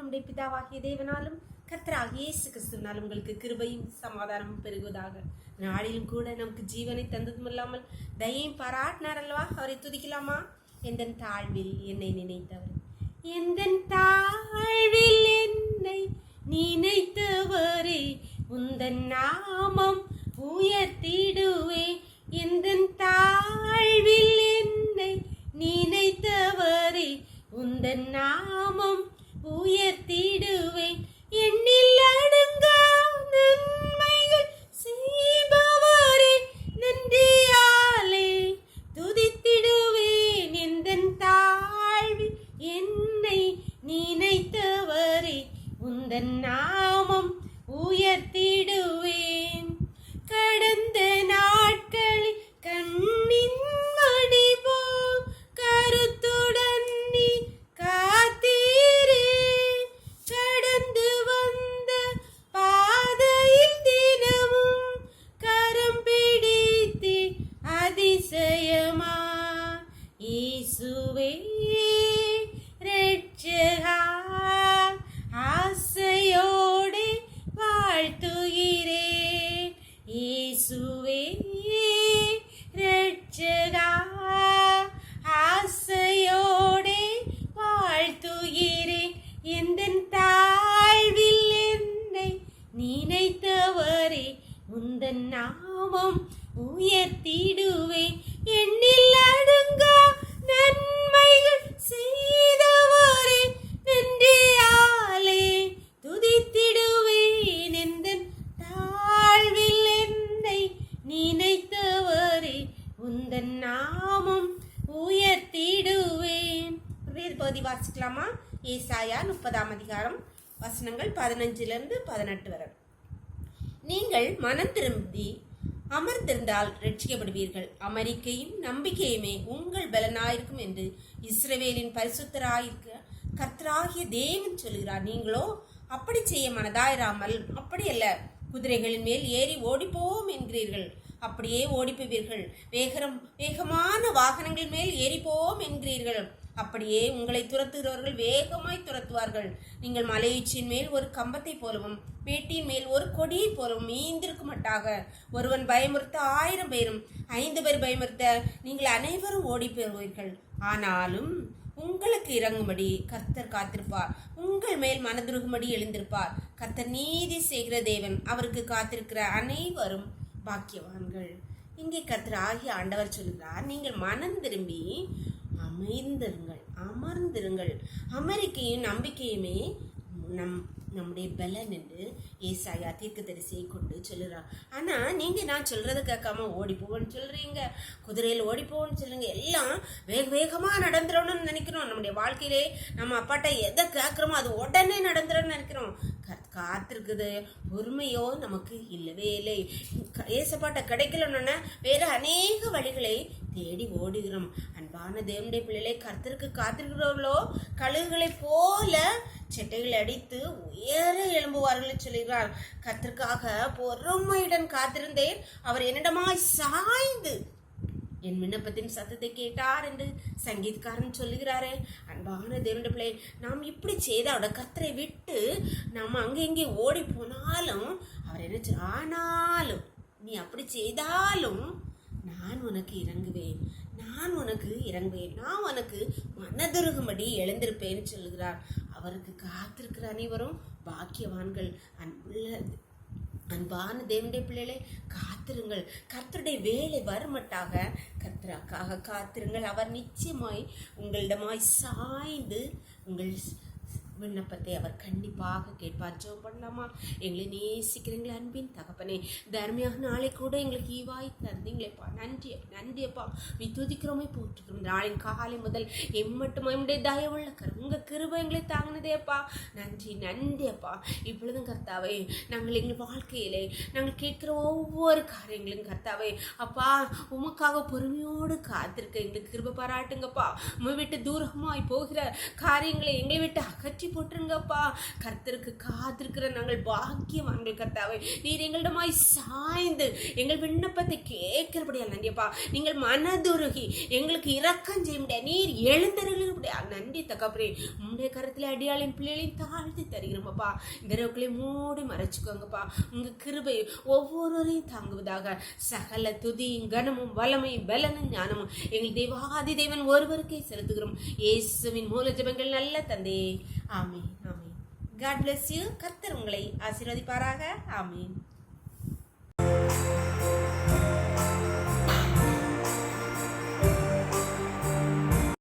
நம்முடைய பிதாவாகிய தேவனாலும் கர்த்தராகிய இயேசு கிறிஸ்துவினால் உங்களுக்கு கிருபையும் சமாதானமும் பெருகுவதாக. நாளிலும் கூட நமக்கு ஜீவனை தந்ததும் இல்லாமல் தயையும் பாராட்டினார் அல்லவா? அவரை துதிக்கலாமா? எந்தன் தாழ்வில் என்னை நினைத்தவர், எந்தன் தாழ்வில் என்னை நினைத்தவரே, உந்தன் நாமம் உயர்த்திடுவே. எந்தன் தாழ்வில் என்னை நினைத்தவரே, உந்தன் நாமம் உயர்த்திடுவே. எண்ணில் அடங்கா நன்மைகள் செய்பவரே, நன்றியாலே துதித்திடுவேன். எந்தன் தாழ்வில் என்னை நினைத்தவரே, உந்தன் நாமம் உயர்த்திடுவேன். கடந்த நாட்களில் கண்ணின் மணி போல் கருத்துடன் நீ காத்தீரே. கடந்து வந்த பாதையில் தினமும் கரம் பிடித்தே அதிசயமா. இயேசுவே இரட்சகா, ஆசையோடு வாழ்த்துகிறே. இயேசுவே இரட்சகா, ஆசையோடு வாழ்த்துகிறே. எந்தன் தாழ்வில் என்னை நினைத்தவரே, உந்தன் நாமம் உயர்த்திடுவே. எண்ணில் அடங்கா நன்மைகள் செய்தவரே, நன்றியாலே துதித்திடுவேன். எந்தன் தாழ்வில் என்னை நினைத்தவரே, உந்தன் நாமம் உயர்த்திடுவேன். பகுதி வாசிக்கலாமா? ஏசாயா 30ஆம் அதிகாரம் வசனங்கள் 15 to 18 வரை. நீங்கள் மனம் திரும்பி அமர்ந்திருந்தால் ரட்சிக்கப்படுவீர்கள். அமெரிக்கையும் நம்பிக்கையுமே உங்கள் பலனாயிருக்கும் என்று இஸ்ரவேலின் பரிசுத்தராயிருக்க கர்த்தராகிய தேவன் சொல்கிறார். நீங்களோ அப்படி செய்ய மனதாயிராமல், அப்படியல்ல, குதிரைகளின் மேல் ஏறி ஓடிப்போம் என்கிறீர்கள், அப்படியே ஓடிப்போவீர்கள். வேகமான வாகனங்கள் மேல் ஏறிப்போம் என்கிறீர்கள், அப்படியே உங்களை துரத்துகிறவர்கள் வேகமாய் துரத்துவார்கள். நீங்கள் மலையுச்சியின் மேல் ஒரு கம்பத்தை போலவும் மேட்டின் மேல் ஒரு கொடியை போலவும் மீந்திருக்க மாட்டாக. ஒருவன் பயமுறுத்த 1000 பேரும் 5 பேர் பயமுறுத்த நீங்கள் அனைவரும் ஓடி போவீர்கள். ஆனாலும் உங்களுக்கு இறங்கும்படி கர்த்தர் காத்திருப்பார், உங்கள் மேல் மனதுருகும்படி எழுந்திருப்பார். கர்த்தர் நீதி செய்கிற தேவன், அவருக்கு காத்திருக்கிற அனைவரும் பாக்கியவான்கள். இங்கே கர்த்தர் ஆகிய ஆண்டவர் சொல்கிறார், நீங்கள் மனம் திரும்பி அமர்ந்திருங்கள். அமெரிக்கையும் நம்பிக்கையுமே நம்முடைய பலன் என்று ஏசாயா தீர்க்கதரிசியை கொண்டு சொல்லுறான். ஆனா நீங்க நான் சொல்றதை கேட்காம ஓடி போவோன்னு சொல்றீங்க, குதிரையில் ஓடி போவோன்னு சொல்றீங்க. எல்லாம் வேகமா நடந்துடணும்னு நினைக்கிறோம். நம்முடைய வாழ்க்கையிலே நம்ம அப்பாட்ட எதை கேட்கிறோமோ அது உடனே நடந்துடணும்னு நினைக்கிறோம். காத்திருக்குது பொறுமையோ நமக்கு இல்லவே இல்லை. ஏசப்பாட்ட கிடைக்கலன்னு வேற அநேக வழிகளை தேடி ஓடுகிறோம். அன்பான தேவனுடைய பிள்ளைகளை, கர்த்தருக்கு காத்திருக்கிறவர்களோ கழுகுகளை போல செட்டைகள் அடித்து உயர எழும்புவார்கள் சொல்கிறார். கர்த்தருக்காக பொறுமையுடன் காத்திருந்தேன், அவர் என்னிடமாய் சாய்ந்து என் விண்ணப்பத்தின் சத்தத்தை கேட்டார் என்று சங்கீதக்காரன் சொல்லுகிறாரே. அன்பான தேவனுடைய பிள்ளை, நாம் இப்படி செய்தால் கர்த்தரை விட்டு நாம் அங்கே இங்கே ஓடி போனாலும் அவர் என்ன, ஆனாலும் நீ அப்படி செய்தாலும் நான் உனக்கு இறங்குவேன், நான் உனக்கு மனதுருகும்படி எழுந்திருப்பேன்னு சொல்லுகிறார். அவருக்கு காத்திருக்கிற அனைவரும் பாக்கியவான்கள். அன்பான தேவனுடைய பிள்ளைகளை, காத்திருங்கள். கர்த்தருடைய வேலை வருமட்டாக கர்த்தருக்காக காத்திருங்கள். அவர் நிச்சயமாய் உங்களிடமாய் சாய்ந்து உங்கள் விண்ணப்பத்தை அவர் கண்டிப்பாக கேட்பார். ஜெபம் பண்ணலாமா? எங்களை நேசிக்கிறீங்களே அன்பின் தகப்பனே, தர்மையாக நாளை கூட எங்களுக்கு ஈவாய் தந்தீங்களேப்பா. நன்றியப்பா. நீ துதிக்கிறோமே போட்டுக்கிறோம். நாளின் காலை முதல் எம்மட்டுமா என்னுடைய தயவுள்ள உங்கள் கிருபை எங்களை தாங்கினதேப்பா. நன்றியப்பா. இப்பொழுதும் கர்த்தாவே, நாங்கள் எங்கள் வாழ்க்கையிலே நாங்கள் கேட்கிற ஒவ்வொரு காரியங்களும் கர்த்தாவே அப்பா உமக்காக பொறுமையோடு காத்திருக்க எங்களுக்கு கிருபை பாராட்டுங்கப்பா. உம்மை விட்டு தூரமாய் போகிற காரியங்களை எங்களை விட்டு அகற்றி போட்டுருங்கப்பா. கர்த்தருக்கு காத்திருக்கிற நாங்கள் பாக்கியவான்கள் கர்த்தாவே. நீர் எங்களிடமாய் சாய்ந்து எங்கள் விண்ணப்பத்தை கேட்கிறபடியா நன்றியப்பா. நீங்கள் மனதுருகி எங்களுக்கு இரக்கம் செய்ய முடியாது. நீர் எழுந்தருளியா நன்றி தகப்பனே. உங்களுடைய கருத்துல அடியாளின் பிள்ளைகளையும் தாழ்த்தி தருகிறோமப்பா. இந்த இரவுகளை மூடி மறைச்சுக்கோங்கப்பா. உங்க கிருபை ஒவ்வொருவரையும் தாங்குவதாக. சகல துதியும் கனமும் வல்லமையும் பலனும் ஞானமும் எங்கள் தேவாதி தேவன் ஒருவருக்கே செலுத்துகிறோம். இயேசுவின் மூல ஜெபங்கள் நல்ல தந்தையே. ஆமென், ஆமென். God bless you. கர்த்தர் உங்களை ஆசீர்வதிப்பாராக. ஆமென்.